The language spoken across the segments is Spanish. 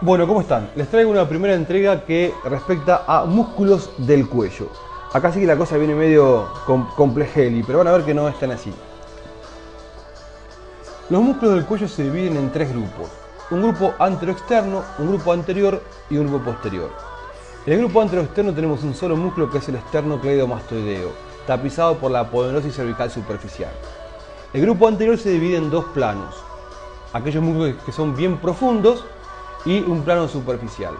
Bueno, ¿cómo están? Les traigo una primera entrega que respecta a músculos del cuello. Acá sí que la cosa viene medio complejeli, pero van a ver que no es tan así. Los músculos del cuello se dividen en tres grupos. Un grupo anteroexterno, un grupo anterior y un grupo posterior. En el grupo anteroexterno tenemos un solo músculo que es el esternocleidomastoideo, tapizado por la aponeurositis cervical superficial. El grupo anterior se divide en dos planos. Aquellos músculos que son bien profundos y un plano superficial.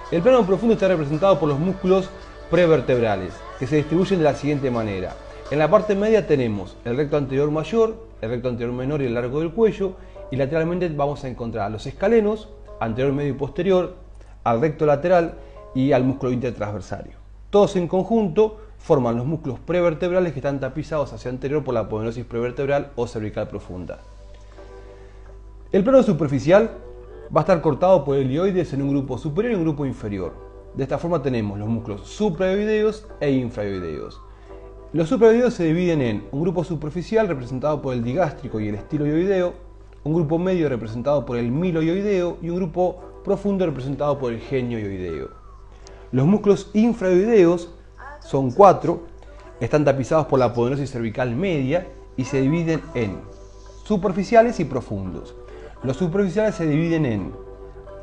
El plano profundo está representado por los músculos prevertebrales, que se distribuyen de la siguiente manera. En la parte media tenemos el recto anterior mayor, el recto anterior menor y el largo del cuello, y lateralmente vamos a encontrar a los escalenos, anterior, medio y posterior, al recto lateral y al músculo intertransversario. Todos en conjunto forman los músculos prevertebrales que están tapizados hacia anterior por la aponeurositis prevertebral o cervical profunda. El plano superficial va a estar cortado por helioides en un grupo superior y un grupo inferior. De esta forma tenemos los músculos supraoideos e infraoideos. Los supraoideos se dividen en un grupo superficial representado por el digástrico y el estiloioideo, un grupo medio representado por el miloioideo y un grupo profundo representado por el genioioideo. Los músculos infraoideos son 4, están tapizados por la aponeurositis cervical media y se dividen en superficiales y profundos. Los superficiales se dividen en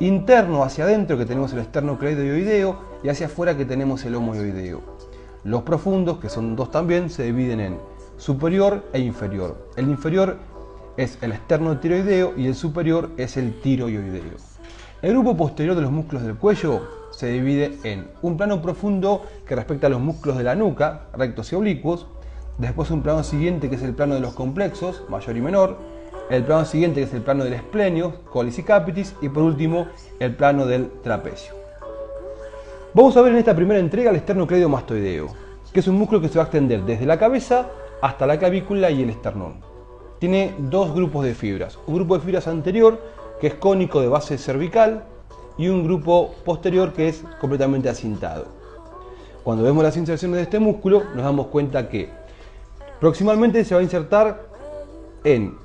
interno hacia adentro, que tenemos el esternocleidoioideo, y hacia afuera, que tenemos el homoioideo. Los profundos, que son 2 también, se dividen en superior e inferior. El inferior es el esternotiroideo y el superior es el tiroioideo. El grupo posterior de los músculos del cuello se divide en un plano profundo que respecta a los músculos de la nuca, rectos y oblicuos, después un plano siguiente que es el plano de los complexos, mayor y menor, el plano siguiente que es el plano del esplenio, colis y capitis, y por último el plano del trapecio. Vamos a ver en esta primera entrega el esternocleidomastoideo, que es un músculo que se va a extender desde la cabeza hasta la clavícula y el esternón. Tiene 2 grupos de fibras, un grupo de fibras anterior que es cónico de base cervical y un grupo posterior que es completamente acintado. Cuando vemos las inserciones de este músculo nos damos cuenta que proximalmente se va a insertar en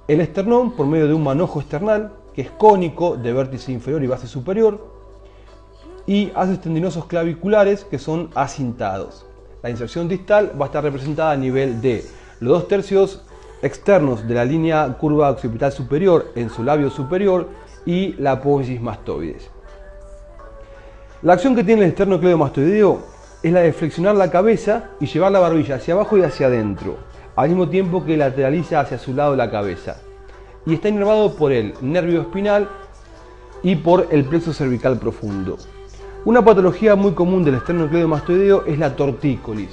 el esternón por medio de un manojo esternal que es cónico de vértice inferior y base superior, y haces tendinosos claviculares que son acintados. La inserción distal va a estar representada a nivel de los 2/3 externos de la línea curva occipital superior en su labio superior y la apófisis mastoides. La acción que tiene el esternocleidomastoideo es la de flexionar la cabeza y llevar la barbilla hacia abajo y hacia adentro, al mismo tiempo que lateraliza hacia su lado la cabeza, y está inervado por el nervio espinal y por el plexo cervical profundo. Una patología muy común del esternocleidomastoideo es la tortícolis,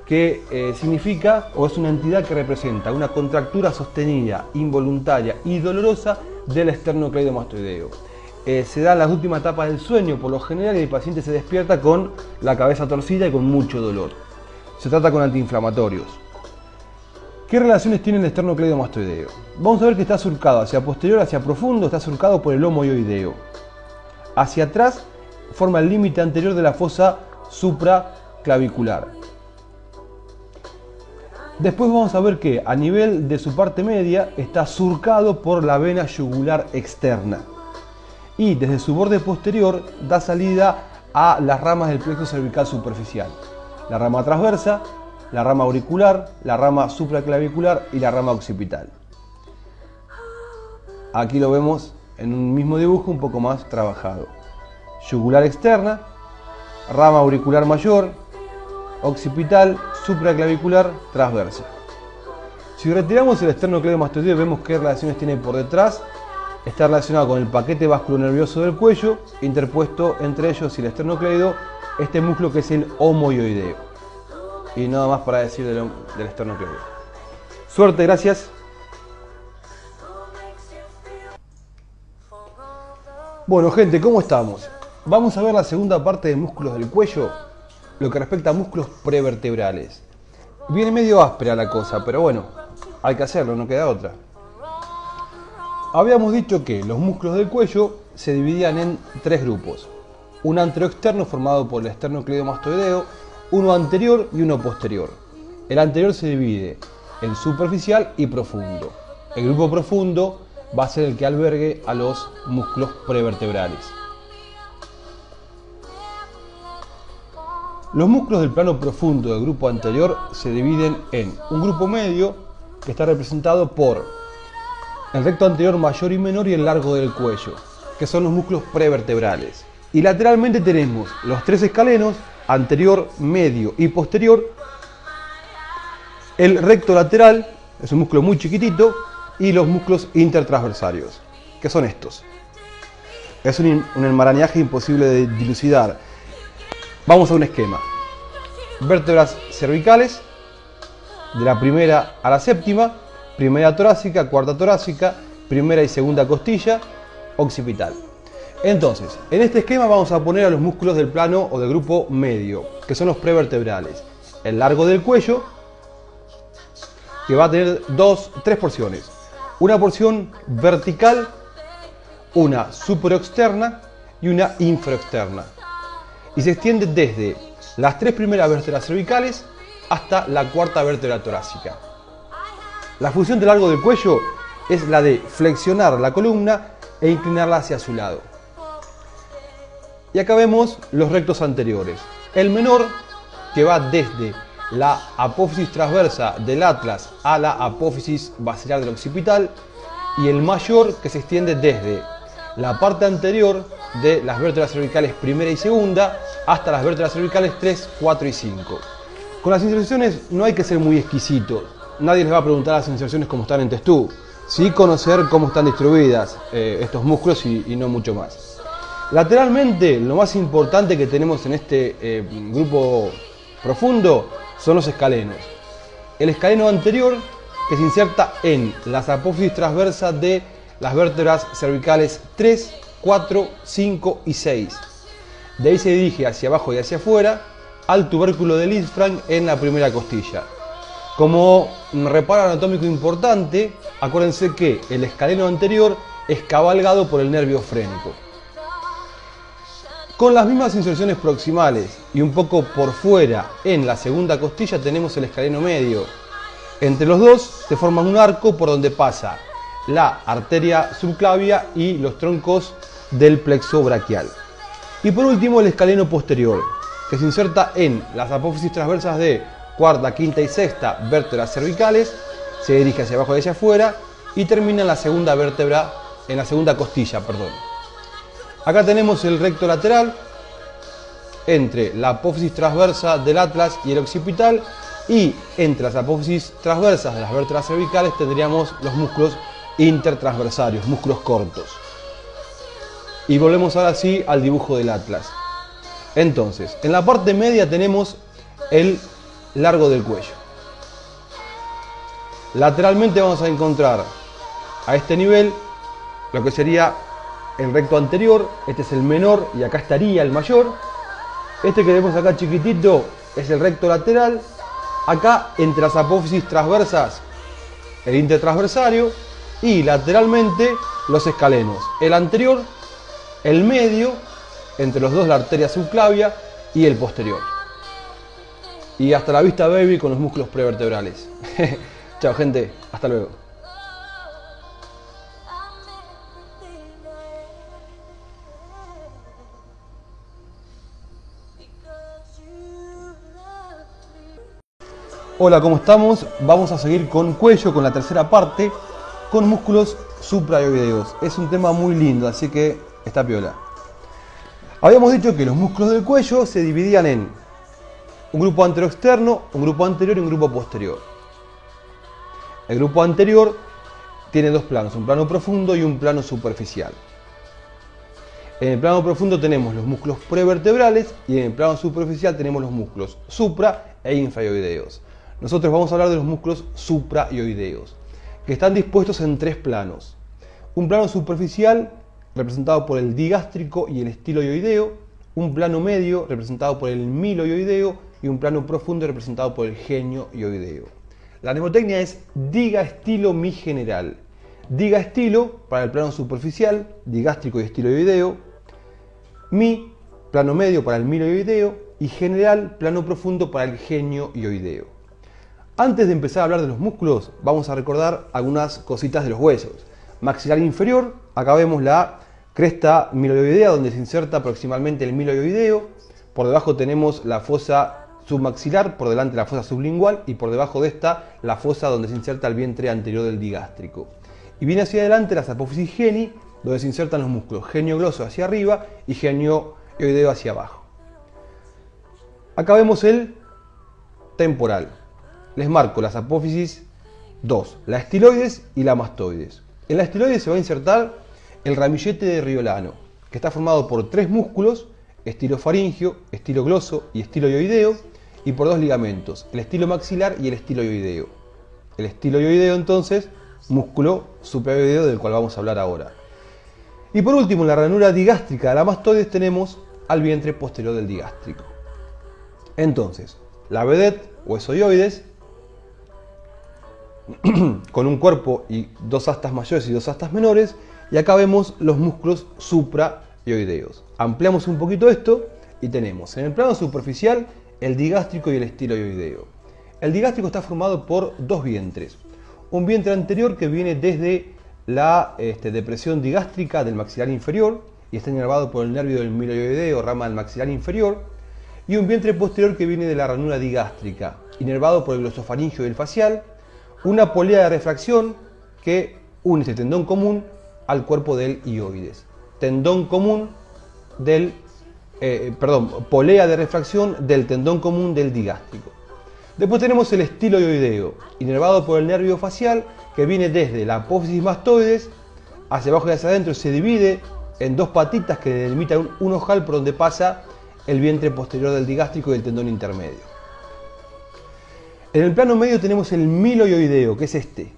que significa o es una entidad que representa una contractura sostenida, involuntaria y dolorosa del esternocleidomastoideo. Se da en las últimas etapas del sueño por lo general y el paciente se despierta con la cabeza torcida y con mucho dolor. Se trata con antiinflamatorios. ¿Qué relaciones tiene el esternocleidomastoideo? Vamos a ver que está surcado hacia posterior, hacia profundo, está surcado por el homoioideo. Hacia atrás forma el límite anterior de la fosa supraclavicular. Después vamos a ver que a nivel de su parte media está surcado por la vena yugular externa. Y desde su borde posterior da salida a las ramas del plexo cervical superficial. La rama transversa, la rama auricular, la rama supraclavicular y la rama occipital. Aquí lo vemos en un mismo dibujo un poco más trabajado. Yugular externa, rama auricular mayor, occipital, supraclavicular, transversa. Si retiramos el esternocleidomastoideo vemos qué relaciones tiene por detrás. Está relacionado con el paquete vasculonervioso del cuello, interpuesto entre ellos y el esternocleido, este músculo que es el homoioideo. Y nada más para decir del esternocleido. Suerte, gracias. Bueno, gente, ¿cómo estamos? Vamos a ver la segunda parte de músculos del cuello, lo que respecta a músculos prevertebrales. Viene medio áspera la cosa, pero bueno, hay que hacerlo, no queda otra. Habíamos dicho que los músculos del cuello se dividían en 3 grupos. Un anteroexterno formado por el esternocleidomastoideo, uno anterior y uno posterior. El anterior se divide en superficial y profundo. El grupo profundo va a ser el que albergue a los músculos prevertebrales. Los músculos del plano profundo del grupo anterior se dividen en un grupo medio, que está representado por el recto anterior mayor y menor y el largo del cuello, que son los músculos prevertebrales. Y lateralmente tenemos los tres escalenos, anterior, medio y posterior. El recto lateral es un músculo muy chiquitito y los músculos intertransversarios, que son estos. Es un enmarañaje imposible de dilucidar. Vamos a un esquema. Vértebras cervicales, de la primera a la séptima, primera torácica, cuarta torácica, primera y segunda costilla, occipital. Entonces, en este esquema vamos a poner a los músculos del plano o del grupo medio, que son los prevertebrales. El largo del cuello, que va a tener tres porciones. Una porción vertical, una superoexterna y una infraexterna. Y se extiende desde las tres primeras vértebras cervicales hasta la cuarta vértebra torácica. La función del largo del cuello es la de flexionar la columna e inclinarla hacia su lado. Y acá vemos los rectos anteriores. El menor, que va desde la apófisis transversa del atlas a la apófisis basilar del occipital, y el mayor, que se extiende desde la parte anterior de las vértebras cervicales primera y segunda hasta las vértebras cervicales 3, 4 y 5. Con las inserciones no hay que ser muy exquisitos. Nadie les va a preguntar las inserciones cómo están en testú. Sí conocer cómo están distribuidas estos músculos y no mucho más. Lateralmente, lo más importante que tenemos en este grupo profundo son los escalenos. El escaleno anterior, que se inserta en las apófisis transversas de las vértebras cervicales 3, 4, 5 y 6. De ahí se dirige hacia abajo y hacia afuera al tubérculo del isfran en la primera costilla. Como reparo anatómico importante, acuérdense que el escaleno anterior es cabalgado por el nervio frénico. Con las mismas inserciones proximales y un poco por fuera en la segunda costilla tenemos el escaleno medio. Entre los dos se forma un arco por donde pasa la arteria subclavia y los troncos del plexo braquial. Y por último el escaleno posterior, que se inserta en las apófisis transversas de cuarta, quinta y sexta vértebras cervicales, se dirige hacia abajo y hacia afuera y termina en la segunda vértebra, en la segunda costilla, perdón. Acá tenemos el recto lateral entre la apófisis transversa del atlas y el occipital, y entre las apófisis transversas de las vértebras cervicales tendríamos los músculos intertransversarios, músculos cortos. Y volvemos ahora sí al dibujo del atlas. Entonces, en la parte media tenemos el largo del cuello. Lateralmente vamos a encontrar a este nivel lo que sería el recto anterior. Este es el menor y acá estaría el mayor. Este que vemos acá chiquitito es el recto lateral. Acá entre las apófisis transversas el intertransversario, y lateralmente los escalenos. El anterior, el medio, entre los dos la arteria subclavia, y el posterior. Y hasta la vista, baby, con los músculos prevertebrales. Chao, gente. Hasta luego. Hola, ¿cómo estamos? Vamos a seguir con cuello, con la tercera parte, con músculos suprayoideos. Es un tema muy lindo, así que está piola. Habíamos dicho que los músculos del cuello se dividían en un grupo anteroexterno, un grupo anterior y un grupo posterior. El grupo anterior tiene dos planos, un plano profundo y un plano superficial. En el plano profundo tenemos los músculos prevertebrales y en el plano superficial tenemos los músculos supra e infrayoideos. Nosotros vamos a hablar de los músculos suprayoideos, que están dispuestos en tres planos. Un plano superficial representado por el digástrico y el estiloioideo, un plano medio representado por el miloioideo y un plano profundo representado por el genioioideo. La mnemotecnia es diga estilo mi general. Diga estilo para el plano superficial, digástrico y estiloioideo, mi plano medio para el miloioideo y general plano profundo para el genioioideo. Antes de empezar a hablar de los músculos, vamos a recordar algunas cositas de los huesos. maxilar inferior. Acá vemos la cresta miloioidea donde se inserta aproximadamente el miloioideo. Por debajo tenemos la fosa submaxilar, por delante la fosa sublingual y por debajo de esta la fosa donde se inserta el vientre anterior del digástrico. Y viene hacia adelante las apófisis geni, donde se insertan los músculos genio-gloso hacia arriba y genio-ioideo hacia abajo. Acá vemos el temporal. Les marco las apófisis 2, la estiloides y la mastoides. En la estiloides se va a insertar el ramillete de Riolano, que está formado por 3 músculos, estilofaringio, estilogloso y estiloioideo, y por 2 ligamentos, el estilo maxilar y el estiloioideo. El estiloioideo entonces, músculo supraioideo del cual vamos a hablar ahora. Y por último, en la ranura digástrica de la mastoides tenemos al vientre posterior del digástrico. Entonces, la vedette o esoioides, con un cuerpo y 2 astas mayores y 2 astas menores, y acá vemos los músculos supraioideos. Ampliamos un poquito esto y tenemos en el plano superficial el digástrico y el estiloioideo. El digástrico está formado por 2 vientres. Un vientre anterior que viene desde la depresión digástrica del maxilar inferior y está inervado por el nervio del miloioideo, rama del maxilar inferior, y un vientre posterior que viene de la ranura digástrica, inervado por el glosofaringio y el facial, una polea de refracción que une este tendón común al cuerpo del ioides. Tendón común del, polea de refracción del tendón común del digástrico. Después tenemos el estiloioideo, inervado por el nervio facial, que viene desde la apófisis mastoides, hacia abajo y hacia adentro, se divide en 2 patitas que delimitan un ojal por donde pasa el vientre posterior del digástrico y el tendón intermedio. En el plano medio tenemos el miloioideo, que es este,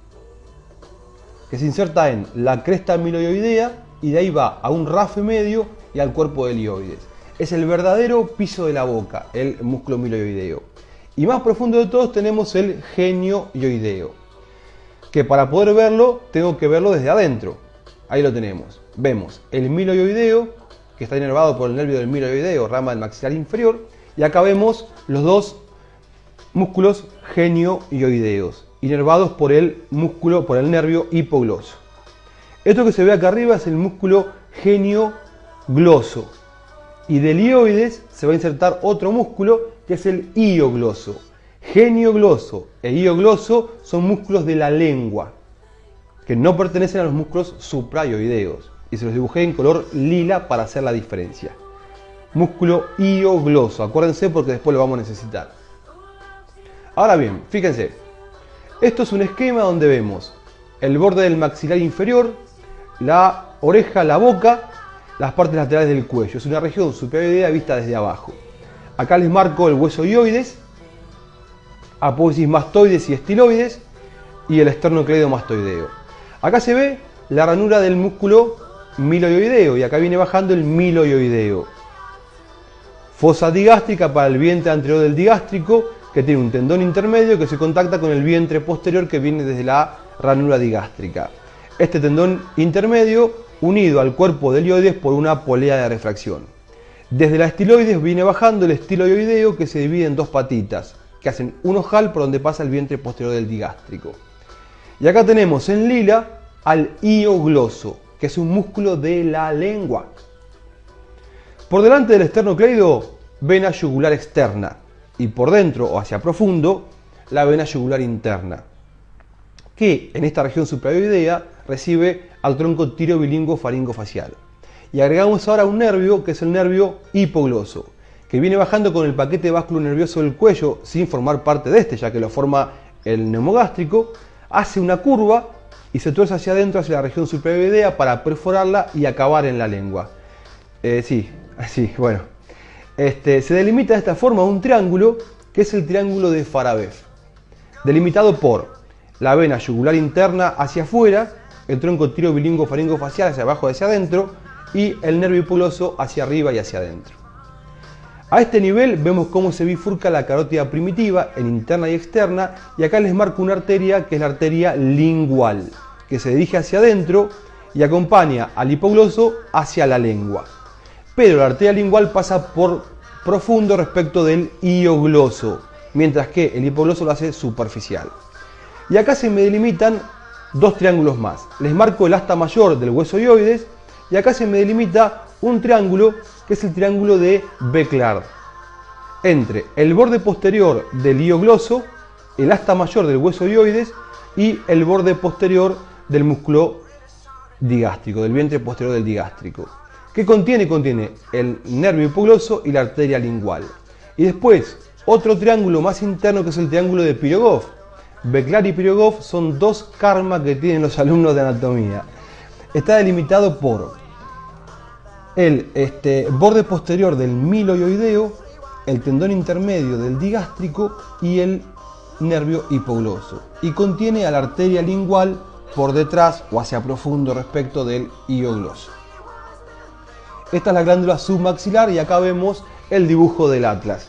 que se inserta en la cresta miloioidea y de ahí va a un rafe medio y al cuerpo del ioides. Es el verdadero piso de la boca, el músculo miloioideo. Y más profundo de todos tenemos el genio-ioideo, que para poder verlo tengo que verlo desde adentro. Ahí lo tenemos. Vemos el miloioideo, que está inervado por el nervio del miloioideo, rama del maxilar inferior, y acá vemos los 2 músculos genio-ioideos, inervados por el nervio hipogloso. Esto que se ve acá arriba es el músculo genio-gloso, y del ioides se va a insertar otro músculo que es el iogloso. Genio-gloso e iogloso son músculos de la lengua, que no pertenecen a los músculos supraioideos, y se los dibujé en color lila para hacer la diferencia. Músculo iogloso, acuérdense porque después lo vamos a necesitar. Ahora bien, fíjense, esto es un esquema donde vemos el borde del maxilar inferior, la oreja, la boca, las partes laterales del cuello. Es una región supraioidea vista desde abajo. Acá les marco el hueso ioides, apófisis mastoides y estiloides, y el esternocleidomastoideo. Acá se ve la ranura del músculo miloioideo y acá viene bajando el miloioideo. Fosa digástrica para el vientre anterior del digástrico, que tiene un tendón intermedio que se contacta con el vientre posterior que viene desde la ranura digástrica. Este tendón intermedio unido al cuerpo del ioides por una polea de refracción. Desde la estiloides viene bajando el estiloioideo, que se divide en 2 patitas que hacen un ojal por donde pasa el vientre posterior del digástrico. Y acá tenemos en lila al iogloso, que es un músculo de la lengua. Por delante del esternocleido, vena yugular externa, y por dentro o hacia profundo, la vena yugular interna, que en esta región supraioidea recibe al tronco tirobilingüo faringofacial. Y agregamos ahora un nervio, que es el nervio hipogloso, que viene bajando con el paquete vasculonervioso del cuello sin formar parte de este, ya que lo forma el neumogástrico, hace una curva y se tuerce hacia adentro, hacia la región supraioidea, para perforarla y acabar en la lengua. Se delimita de esta forma un triángulo, que es el triángulo de Farabev, delimitado por la vena yugular interna hacia afuera, el tronco tirobilingüo faringofacial hacia abajo y hacia adentro, y el nervio hipogloso hacia arriba y hacia adentro. A este nivel vemos cómo se bifurca la carótida primitiva en interna y externa, y acá les marco una arteria que es la arteria lingual, que se dirige hacia adentro y acompaña al hipogloso hacia la lengua. Pero la arteria lingual pasa por profundo respecto del iogloso, mientras que el hipogloso lo hace superficial. Y acá se me delimitan dos triángulos más. Les marco el asta mayor del hueso hioides y acá se me delimita un triángulo que es el triángulo de Béclard, entre el borde posterior del hiogloso, el asta mayor del hueso hioides y el borde posterior del músculo digástrico, del vientre posterior del digástrico. ¿Qué contiene? Contiene el nervio hipogloso y la arteria lingual. Y después, otro triángulo más interno que es el triángulo de Pirogov. Béclard y Pirogov son dos karmas que tienen los alumnos de anatomía. Está delimitado por el borde posterior del miloioideo, el tendón intermedio del digástrico y el nervio hipogloso. Y contiene a la arteria lingual por detrás o hacia profundo respecto del hiogloso. Esta es la glándula submaxilar y acá vemos el dibujo del atlas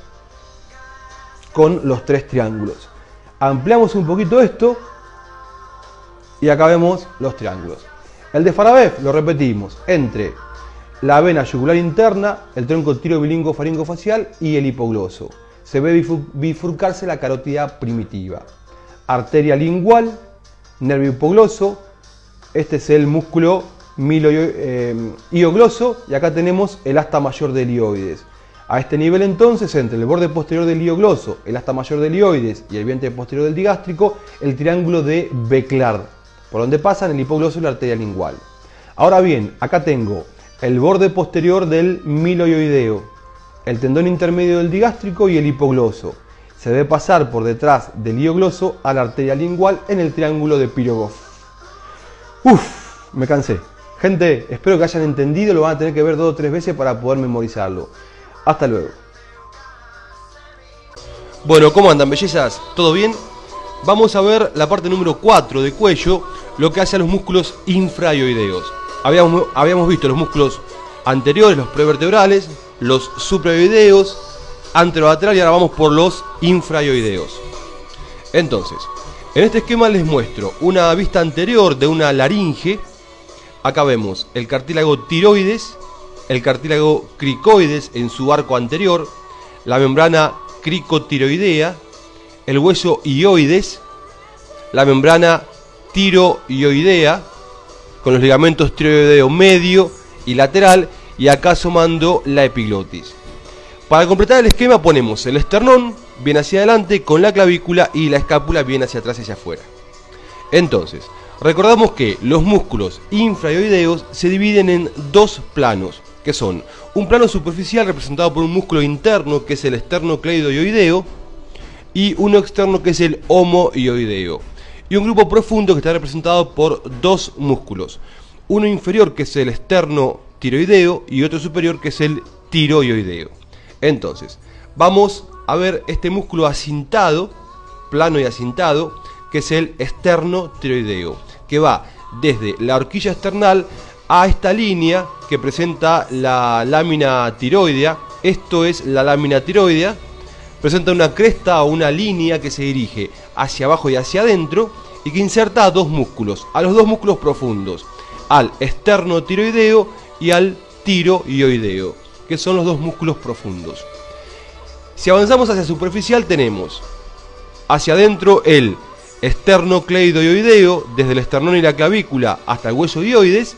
con los tres triángulos. Ampliamos un poquito esto y acá vemos los triángulos. El de Farabev lo repetimos entre la vena yugular interna, el tronco tirobilingo faringofacial y el hipogloso. Se ve bifurcarse la carótida primitiva. Arteria lingual, nervio hipogloso, este es el músculo hiogloso y acá tenemos el asta mayor del hioides. A este nivel entonces, entre el borde posterior del hiogloso, el asta mayor del hioides y el vientre posterior del digástrico, el triángulo de Béclard, por donde pasan el hipogloso y la arteria lingual. Ahora bien, acá tengo el borde posterior del miloioideo, el tendón intermedio del digástrico y el hipogloso. Se debe pasar por detrás del hiogloso a la arteria lingual en el triángulo de Pirogov. Me cansé. Gente, espero que hayan entendido, lo van a tener que ver 2 o 3 veces para poder memorizarlo. Hasta luego. Bueno, ¿cómo andan, bellezas? ¿Todo bien? Vamos a ver la parte número 4 de cuello, lo que hace a los músculos infraioideos. Habíamos visto los músculos anteriores, los prevertebrales, los supraioideos, anterolateral y ahora vamos por los infraioideos. Entonces, en este esquema les muestro una vista anterior de una laringe. Acá vemos el cartílago tiroides, el cartílago cricoides en su arco anterior, la membrana cricotiroidea, el hueso hioides, la membrana tiroioidea, con los ligamentos tiroideo medio y lateral, y acá asomando la epiglotis. Para completar el esquema ponemos el esternón bien hacia adelante con la clavícula y la escápula bien hacia atrás y hacia afuera. Entonces, recordamos que los músculos infraioideos se dividen en dos planos, que son un plano superficial representado por un músculo interno que es el esternocleidoioideo y uno externo que es el homoioideo, y un grupo profundo que está representado por dos músculos, uno inferior que es el esternotiroideo y otro superior que es el tiroioideo. Entonces, vamos a ver este músculo acintado, plano y acintado, que es el esternotiroideo, que va desde la horquilla esternal a esta línea que presenta la lámina tiroidea. Esto es la lámina tiroidea, presenta una cresta o una línea que se dirige hacia abajo y hacia adentro y que inserta a dos músculos, a los dos músculos profundos, al esternotiroideo y al tiroioideo, que son los dos músculos profundos. Si avanzamos hacia superficial tenemos hacia adentro el esternocleidoioideo, desde el esternón y la clavícula hasta el hueso hioides,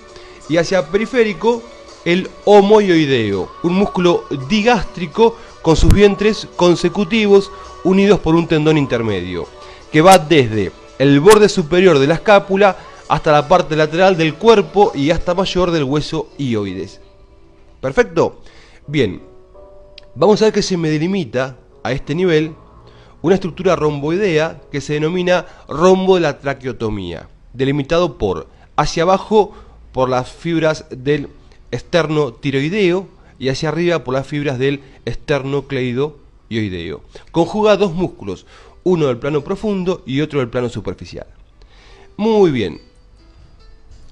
y hacia periférico el homoioideo, un músculo digástrico con sus vientres consecutivos unidos por un tendón intermedio, que va desde el borde superior de la escápula hasta la parte lateral del cuerpo y hasta mayor del hueso hioides. ¿Perfecto? Bien, vamos a ver que se me delimita a este nivel una estructura romboidea que se denomina rombo de la traqueotomía, delimitado por hacia abajo por las fibras del esternotiroideo y hacia arriba por las fibras del esternocleidoioideo. Conjuga dos músculos, uno del plano profundo y otro del plano superficial. Muy bien,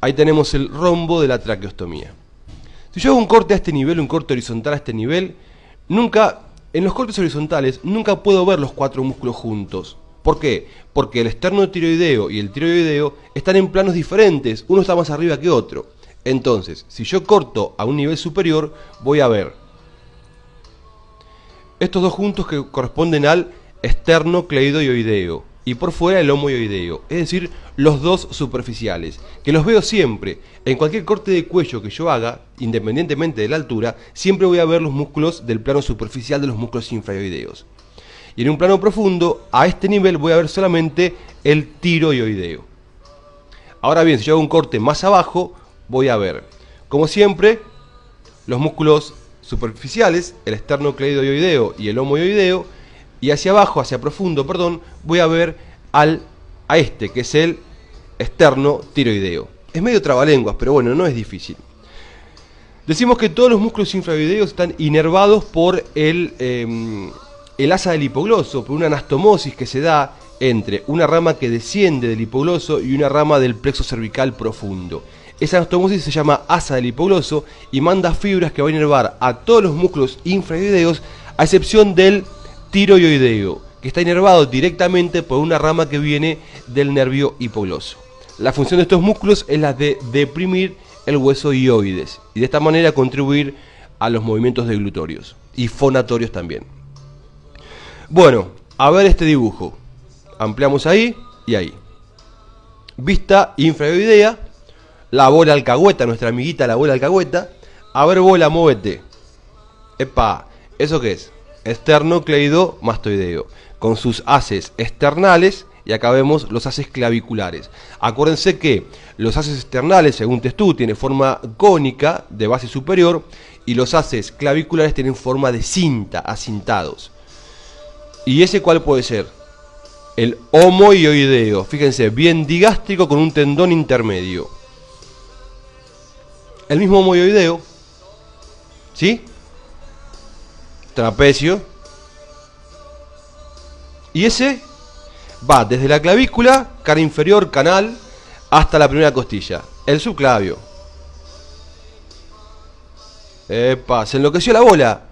ahí tenemos el rombo de la traqueostomía. Si yo hago un corte a este nivel, un corte horizontal a este nivel, en los cortes horizontales nunca puedo ver los cuatro músculos juntos. ¿Por qué? Porque el esternotiroideo y el tiroideo están en planos diferentes, uno está más arriba que otro. Entonces, si yo corto a un nivel superior, voy a ver estos dos juntos que corresponden al esternocleidoioideo y por fuera el homoioideo, es decir, los dos superficiales, que los veo siempre. En cualquier corte de cuello que yo haga, independientemente de la altura, siempre voy a ver los músculos del plano superficial de los músculos infraioideos. Y en un plano profundo, a este nivel voy a ver solamente el tiroioideo. Ahora bien, si yo hago un corte más abajo, voy a ver, como siempre, los músculos superficiales, el esternocleidoioideo y el homoioideo, y hacia abajo, hacia profundo, perdón, voy a ver a este, que es el esternotiroideo. Es medio trabalenguas, pero bueno, no es difícil. Decimos que todos los músculos infraoideos están inervados por el asa del hipogloso, por una anastomosis que se da entre una rama que desciende del hipogloso y una rama del plexo cervical profundo. Esa anastomosis se llama asa del hipogloso y manda fibras que van a inervar a todos los músculos infraoideos, a excepción del tiroioideo, que está inervado directamente por una rama que viene del nervio hipogloso. La función de estos músculos es la de deprimir el hueso ioides y de esta manera contribuir a los movimientos deglutorios y fonatorios también. Bueno, a ver este dibujo. Ampliamos ahí y ahí. Vista infraoidea, la bola alcahueta, nuestra amiguita la bola alcahueta. A ver, bola, móvete. Epa, ¿eso qué es? Esternocleidomastoideo, con sus haces externales, y acá vemos los haces claviculares. Acuérdense que los haces externales, según Testú, tienen forma cónica de base superior, y los haces claviculares tienen forma de cinta, acintados. ¿Y ese cuál puede ser? El homoioideo, fíjense, bien digástrico con un tendón intermedio. El mismo homoioideo, ¿sí? Trapecio. Y ese va desde la clavícula, cara inferior, canal, hasta la primera costilla, el subclavio. Epa, se enloqueció la bola.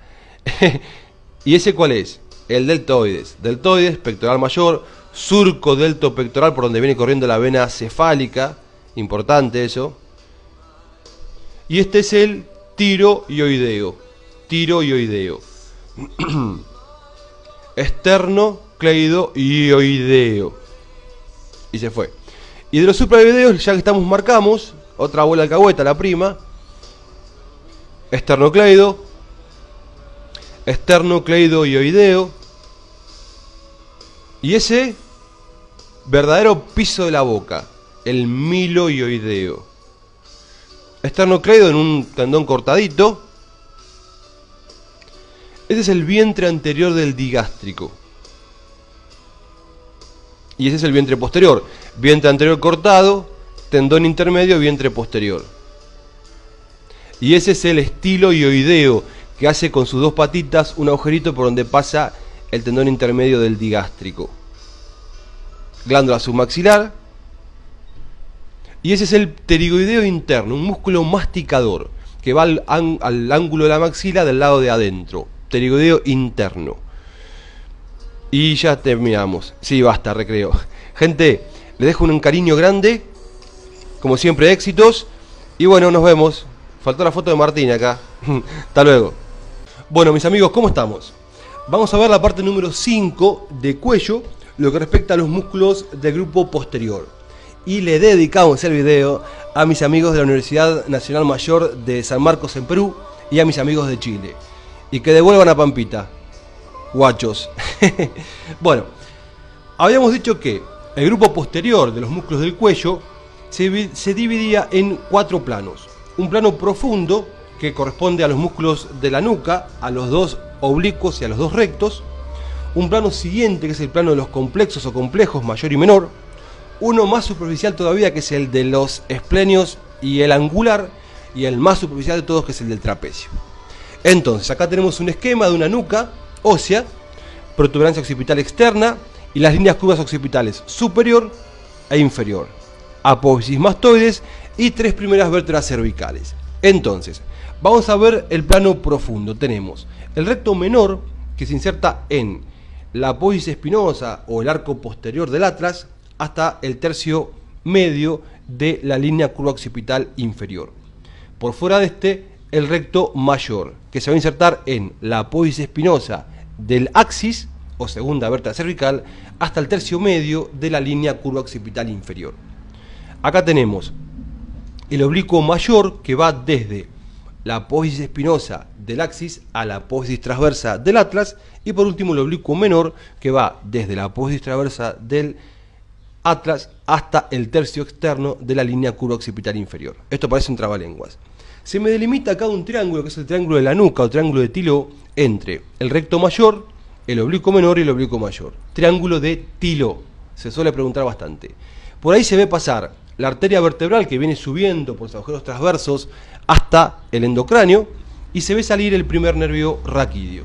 ¿Y ese cuál es? El deltoides. Deltoides, pectoral mayor, surco deltopectoral por donde viene corriendo la vena cefálica. Importante eso. Y este es el tiroioideo. Tiroioideo. Esternocleidoioideo. Y se fue. Y de los supraoideos, ya que estamos, marcamos otra bola alcahueta, la prima. Esternocleido, esternocleidoioideo. Y ese verdadero piso de la boca, el miloioideo. Esternocleido en un tendón cortadito. Ese es el vientre anterior del digástrico. Y ese es el vientre posterior. Vientre anterior cortado, tendón intermedio, vientre posterior. Y ese es el estiloioideo, que hace con sus dos patitas un agujerito por donde pasa el tendón intermedio del digástrico. Glándula submaxilar. Y ese es el pterigoideo interno, un músculo masticador, que va al ángulo de la maxila del lado de adentro. Pterigoideo interno. Y ya terminamos. Sí, basta, recreo. Gente, les dejo un cariño grande. Como siempre, éxitos. Y bueno, nos vemos. Faltó la foto de Martín acá. Hasta luego. Bueno, mis amigos, ¿cómo estamos? Vamos a ver la parte número 5 de cuello, lo que respecta a los músculos del grupo posterior. Y le dedicamos el video a mis amigos de la Universidad Nacional Mayor de San Marcos en Perú y a mis amigos de Chile. Y que devuelvan a Pampita, guachos. Bueno, habíamos dicho que el grupo posterior de los músculos del cuello se dividía en 4 planos. Un plano profundo, que corresponde a los músculos de la nuca, a los 2 oblicuos y a los 2 rectos. Un plano siguiente, que es el plano de los complexos o complejos mayor y menor. Uno más superficial todavía, que es el de los esplenios y el angular. Y el más superficial de todos, que es el del trapecio. Entonces, acá tenemos un esquema de una nuca ósea, protuberancia occipital externa y las líneas curvas occipitales superior e inferior, apófisis mastoides y 3 primeras vértebras cervicales. Entonces, vamos a ver el plano profundo. Tenemos el recto menor, que se inserta en la apófisis espinosa o el arco posterior del atlas hasta el tercio medio de la línea curva occipital inferior. Por fuera de este, el recto mayor, que se va a insertar en la apófisis espinosa del axis o segunda vértebra cervical, hasta el tercio medio de la línea curva occipital inferior. Acá tenemos el oblicuo mayor, que va desde la apófisis espinosa del axis a la apófisis transversa del atlas, y por último el oblicuo menor, que va desde la apófisis transversa del atlas hasta el tercio externo de la línea curva occipital inferior. Esto parece un trabalenguas. Se me delimita acá un triángulo, que es el triángulo de la nuca o triángulo de Tillot, entre el recto mayor, el oblicuo menor y el oblicuo mayor. Triángulo de Tillot, se suele preguntar bastante. Por ahí se ve pasar la arteria vertebral, que viene subiendo por los agujeros transversos hasta el endocráneo, y se ve salir el primer nervio raquídeo.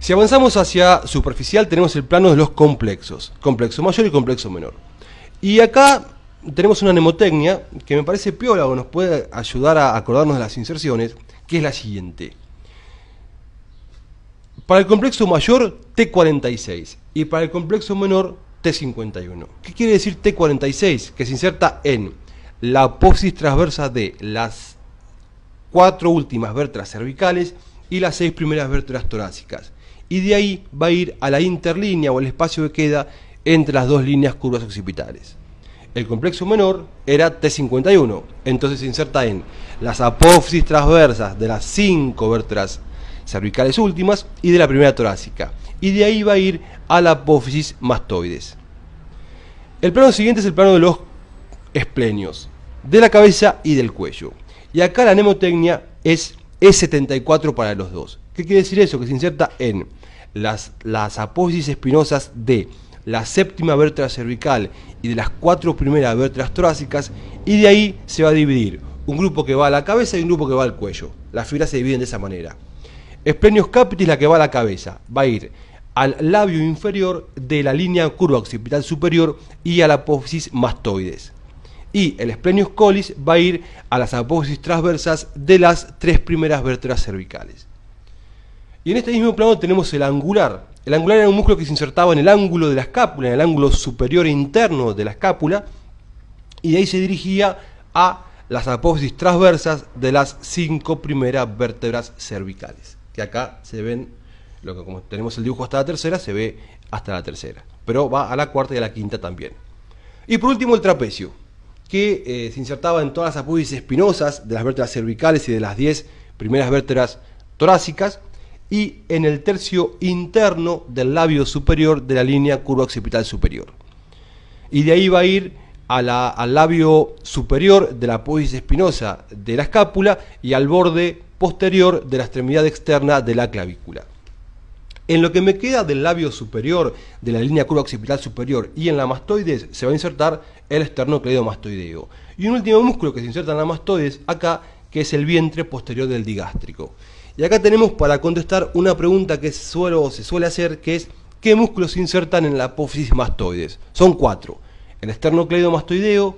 Si avanzamos hacia superficial, tenemos el plano de los complexos, complexo mayor y complexo menor. Y acá tenemos una mnemotecnia que me parece piola, o nos puede ayudar a acordarnos de las inserciones, que es la siguiente. Para el complexo mayor, T46, y para el complexo menor, T51. ¿Qué quiere decir T46? Que se inserta en la apófisis transversa de las 4 últimas vértebras cervicales y las 6 primeras vértebras torácicas. Y de ahí va a ir a la interlínea o el espacio que queda entre las dos líneas curvas occipitales. El complexo menor era T51, entonces se inserta en las apófisis transversas de las 5 vértebras cervicales últimas y de la primera torácica, y de ahí va a ir a la apófisis mastoides. El plano siguiente es el plano de los esplenios, de la cabeza y del cuello, y acá la mnemotecnia es E74 para los dos. ¿Qué quiere decir eso? Que se inserta en las apófisis espinosas de la séptima vértebra cervical y de las 4 primeras vértebras torácicas, y de ahí se va a dividir un grupo que va a la cabeza y un grupo que va al cuello. Las fibras se dividen de esa manera. Esplenios capitis, la que va a la cabeza, va a ir al labio inferior de la línea curva occipital superior y a la apófisis mastoides. Y el esplenius collis va a ir a las apófisis transversas de las 3 primeras vértebras cervicales. Y en este mismo plano tenemos el angular. El angular era un músculo que se insertaba en el ángulo de la escápula, en el ángulo superior e interno de la escápula, y de ahí se dirigía a las apófisis transversas de las 5 primeras vértebras cervicales, que acá se ven, como tenemos el dibujo hasta la tercera, se ve hasta la tercera, pero va a la cuarta y a la quinta también. Y por último el trapecio, que se insertaba en todas las apófisis espinosas de las vértebras cervicales y de las 10 primeras vértebras torácicas, y en el tercio interno del labio superior de la línea curva occipital superior. Y de ahí va a ir al labio superior de la apófisis espinosa de la escápula y al borde posterior de la extremidad externa de la clavícula. En lo que me queda del labio superior de la línea curva occipital superior y en la mastoides se va a insertar el esternocleidomastoideo. Y un último músculo que se inserta en la mastoides acá, que es el vientre posterior del digástrico. Y acá tenemos para contestar una pregunta que se suele hacer, que es ¿qué músculos se insertan en la apófisis mastoides? Son 4. El esternocleidomastoideo,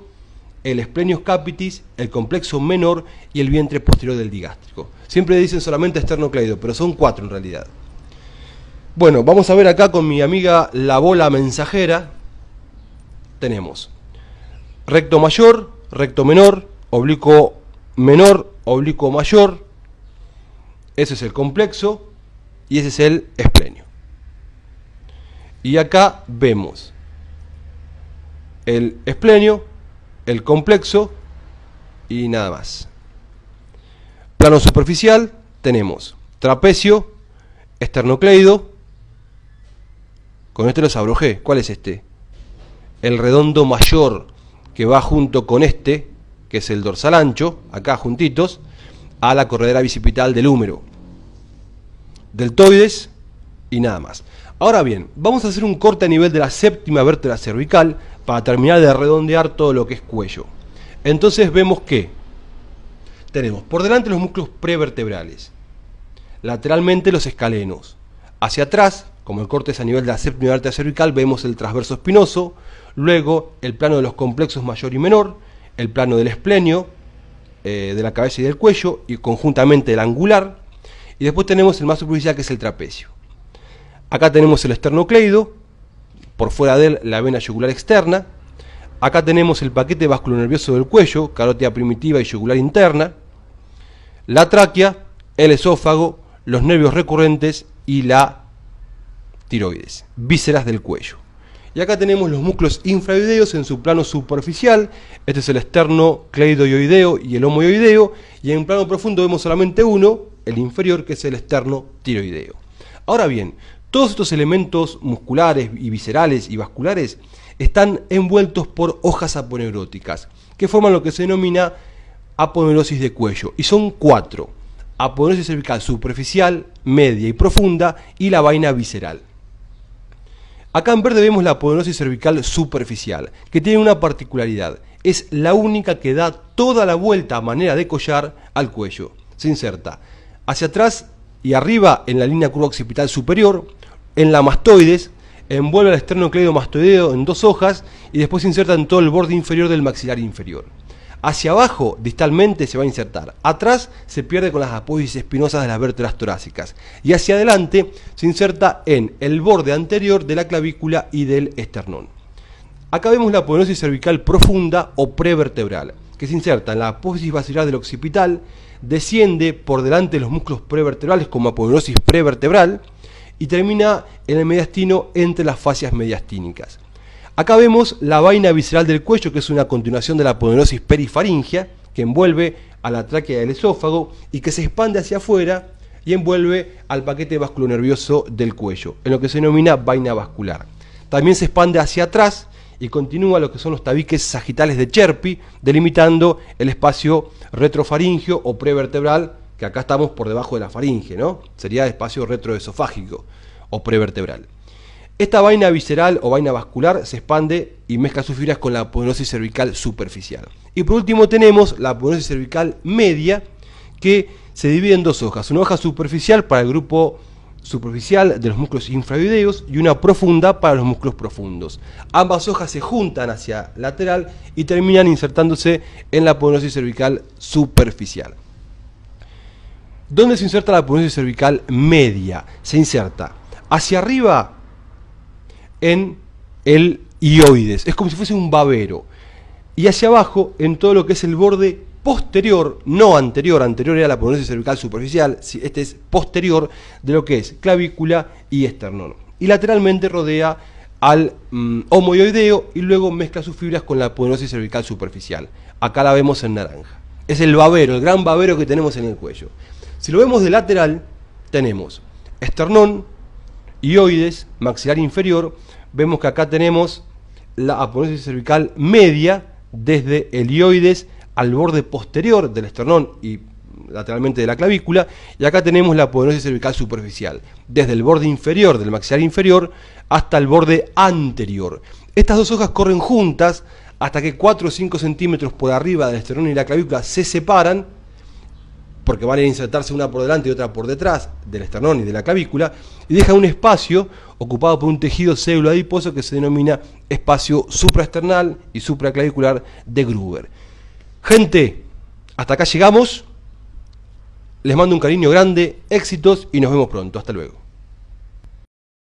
el esplenius capitis, el complexo menor y el vientre posterior del digástrico. Siempre dicen solamente esternocleido, pero son 4 en realidad. Bueno, vamos a ver acá con mi amiga la bola mensajera. Tenemos recto mayor, recto menor, oblicuo menor, oblicuo mayor. Ese es el complexo y ese es el esplenio. Y acá vemos el esplenio, el complexo y nada más. Plano superficial tenemos trapecio, esternocleido. Con este los abrojé. ¿Cuál es este? El redondo mayor, que va junto con este, que es el dorsal ancho, acá juntitos, a la corredera bicipital del húmero, deltoides y nada más. Ahora bien, vamos a hacer un corte a nivel de la séptima vértebra cervical para terminar de redondear todo lo que es cuello. Entonces vemos que tenemos por delante los músculos prevertebrales, lateralmente los escalenos, hacia atrás, como el corte es a nivel de la séptima vértebra cervical, vemos el transverso espinoso, luego el plano de los complexos mayor y menor, el plano del esplenio, de la cabeza y del cuello, y conjuntamente el angular, y después tenemos el más superficial, que es el trapecio. Acá tenemos el esternocleido, por fuera de él la vena yugular externa, acá tenemos el paquete vasculonervioso del cuello, carótida primitiva y yugular interna, la tráquea, el esófago, los nervios recurrentes y la tiroides, vísceras del cuello. Y acá tenemos los músculos infraoideos en su plano superficial. Este es el esternocleidoioideo y el homoioideo. Y en plano profundo vemos solamente uno, el inferior, que es el esternotiroideo. Ahora bien, todos estos elementos musculares y viscerales y vasculares están envueltos por hojas aponeuróticas, que forman lo que se denomina aponeurosis de cuello. Y son 4. Aponeurosis cervical superficial, media y profunda, y la vaina visceral. Acá en verde vemos la aponeurosis cervical superficial, que tiene una particularidad. Es la única que da toda la vuelta a manera de collar al cuello. Se inserta hacia atrás y arriba en la línea curva occipital superior, en la mastoides, envuelve al esternocleidomastoideo en 2 hojas y después se inserta en todo el borde inferior del maxilar inferior. Hacia abajo, distalmente, se va a insertar. Atrás se pierde con las apófisis espinosas de las vértebras torácicas. Y hacia adelante se inserta en el borde anterior de la clavícula y del esternón. Acá vemos la aponeurosis cervical profunda o prevertebral, que se inserta en la apófisis basilar del occipital, desciende por delante de los músculos prevertebrales como aponeurosis prevertebral y termina en el mediastino entre las fascias mediastínicas. Acá vemos la vaina visceral del cuello, que es una continuación de la aponeurosis perifaringia, que envuelve a la tráquea del esófago y que se expande hacia afuera y envuelve al paquete vasculonervioso del cuello, en lo que se denomina vaina vascular. También se expande hacia atrás y continúa lo que son los tabiques sagitales de Cherpi, delimitando el espacio retrofaringio o prevertebral, que acá estamos por debajo de la faringe, ¿no? Sería el espacio retroesofágico o prevertebral. Esta vaina visceral o vaina vascular se expande y mezcla sus fibras con la aponeurosis cervical superficial. Y por último tenemos la aponeurosis cervical media, que se divide en 2 hojas. Una hoja superficial para el grupo superficial de los músculos infraoideos y una profunda para los músculos profundos. Ambas hojas se juntan hacia lateral y terminan insertándose en la aponeurosis cervical superficial. ¿Dónde se inserta la aponeurosis cervical media? Se inserta hacia arriba en el ioides, es como si fuese un babero, y hacia abajo en todo lo que es el borde posterior, no anterior, anterior era la aponeurosis cervical superficial, este es posterior de lo que es clavícula y esternón, y lateralmente rodea al homoioideo y luego mezcla sus fibras con la aponeurosis cervical superficial. Acá la vemos en naranja, es el babero, el gran babero que tenemos en el cuello. Si lo vemos de lateral, tenemos esternón, ioides, maxilar inferior. Vemos que acá tenemos la aponeurosis cervical media desde el ioides al borde posterior del esternón y lateralmente de la clavícula, y acá tenemos la aponeurosis cervical superficial desde el borde inferior del maxilar inferior hasta el borde anterior. Estas 2 hojas corren juntas hasta que 4 o 5 centímetros por arriba del esternón y la clavícula se separan, porque van a insertarse una por delante y otra por detrás del esternón y de la clavícula, y deja un espacio ocupado por un tejido célulo-adiposo que se denomina espacio supraesternal y supraclavicular de Gruber. Gente, hasta acá llegamos. Les mando un cariño grande, éxitos y nos vemos pronto. Hasta luego.